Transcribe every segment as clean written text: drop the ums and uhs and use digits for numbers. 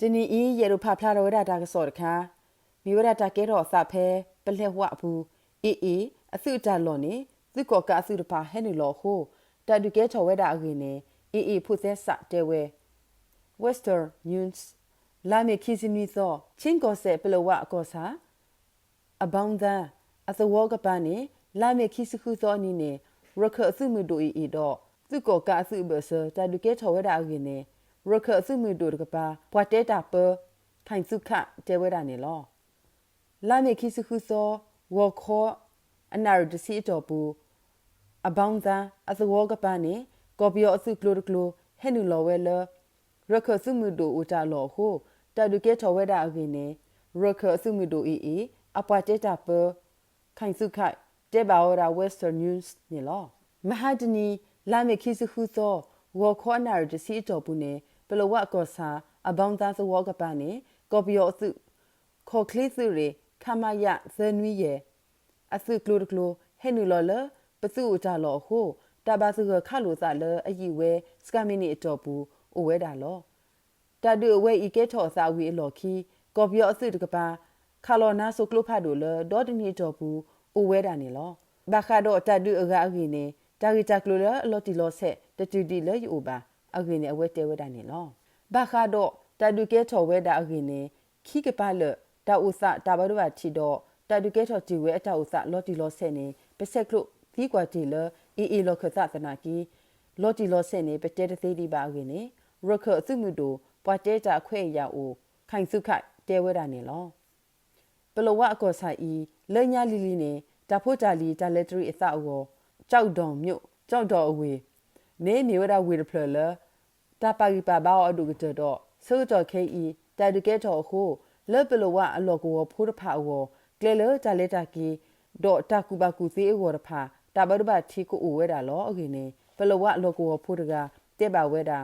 တနီအီယေရူဖာဖလာရဝဒတာကစောတခါမိဝဒတာကဲတော့စဖဲပလက်ဝဘူးအေအစုတလောနေသူကောကအစုတဖာဟဲနူလောဟုတဒုကဲချောဝဒအကိနေအေဖုသက်စတဲဝဲ Western News လာမေခီစနီသောချင်းကောဆဲပလဝအကောစာအဘောင်းသာအသဝကပနေလာမေခီစခုသောနီနေရခအစုမှုတို့ဤတော့သူကောကအစုဘဆတဒုကဲချောဝဒအကိနေရခအစုမှုတို့ကပါပွားတဲတာပထိုင်စုခတဲဝဲတာနေလောလာမေခီစခုသောဝခောအနာရဒစီတော့ဘူးအဘောင်းသာအသဝကပနေကော်ပီယောအစုကလိုကလိုဟဲနူလောဝဲလရခစုမှုတို့ဦးတာလောဟုတဒုကဲထောဝဲတာအကိနေရခစုမှုတို့အပွားတဲတာပခိုင်စုခိုင်တဲဘာဝရာ Western News နေလောမဟာဒနီလာမေခီစခုသောဝခောနာရဒစီတော့ဘူးနေပလဝကောစာအဘောင်းသားသဝကပနေကော်ပီယောအစုခေါ်ကလေးစုရေခမယဇနွီယေအစုကလိုကလိုဟဲနူလောလပစုဦးတာလောဟုတဘာစုခါလိုစာလအယီဝဲစကမီနီအတော့ဘူးအိုဝဲတာလောတဒုအဝဲဤကဲထောစာဝီအလော်ခီကော်ပီယောအစုတကပါခါလောနာဆိုကလိုဖတ်တို့လဒေါ်တနီတော့ဘူးအိုဝဲတာနေလောဘာခါတော့တဒုအကအကိနေတာဂီတာကလိုလအလော်တီလောဆက်တတူတီလေယူပါအကိနေအဝဲတဲဝဲတာနေလောဘာခါတော့တဒုကဲထောဝဲတာအကိနေခီကပါလတာဥစတာဘဒဝါချီတော့တဒုကဲထောတီဝဲအတာဥစလော်တီလောဆက်နေပစက်ကလို့ဒီကွာတီလအေလောခသသနာကီလော်တီလောဆက်နေပတဲတသေးဒီပါအကိနေရခအစုမှုတို့ပွားတဲတာခွဲရအိုခိုင်စုခိုက်တဲဝဲတာနေလောပလဝအကောဆိုင်ဤလဲညာလီလီနေတာဖို့တာလီတာလက်ထရီအစအောကြောက်တော်မြို့ကြောက်တော်အဝေနေမြေဝဒဝေရဖလတာပါဂီပါဘာအဒုကတော်ဆိုတော်ခဲဤတာဒုကဲတော်ဟုလဲပလဝအလောကောဖိုးတဖာအောကလဲလတာလက်တာကီဒေါ်တာကူပါကူသေးအောရဖာတာဘဒဘတီကိုအိုဝဲတာလောအကိနေပလဝအလောကောဖိုးတကတဲပါဝဲတာ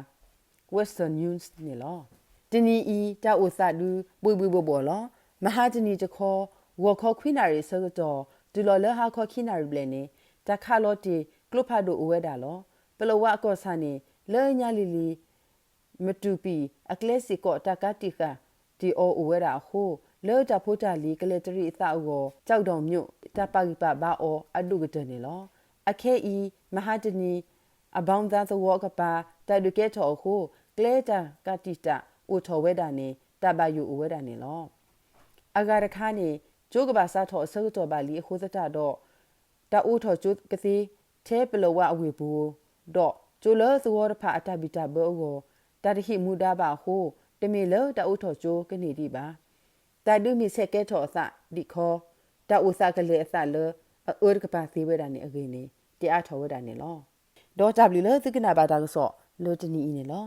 Western News နေလောတနီဤတာဥစဒူပွေပွေဘောလောမဟာတနီတခောဝခောခွိနာရီဆောတော့ဒူလောလဟာခောခိနာရီဘလနေတခါလောတီကလုဖတ်တို့အဝဲတာလောပလဝအကောဆာနေလဲညာလီလီမတူပီအကလက်စီကောတကတိခဒီအိုအဝဲတာဟုလဲတာဖိုတာလီကလက်တရီအစအောကြောက်တော်မြို့တပါဂိပဘာအောအဒုကတနေလောအခဲဤမဟာတနီအဘောင်းသားသဝကပါတဒုကဲထောဟုကလေတာကတိတာအိုထောဝဲတာနေတဘယူအဝဲတာနေလောအဂါရခါနေကျိုးကဘာစာထောဆောတော်ပါလီခိုးစတာတော့တအိုထောကျိုးကစီသေးပလဝအဝေဘူးတော့ကျိုးလောသဝရဖာအတဘီတာဘောကိုတတဟိမူဒါပါဟုတမေလောတအိုထောကျိုးကနေဒီပါတဒုမီဆက်ကဲထောအစဒီခောတအိုစကလေးအစလောအော်ကပါစီဝဲတာနေအကိနေတရားထောဝဲတာနေလောဒေါ် W လသကနာဘာတာကဆောလိုတနီနေလော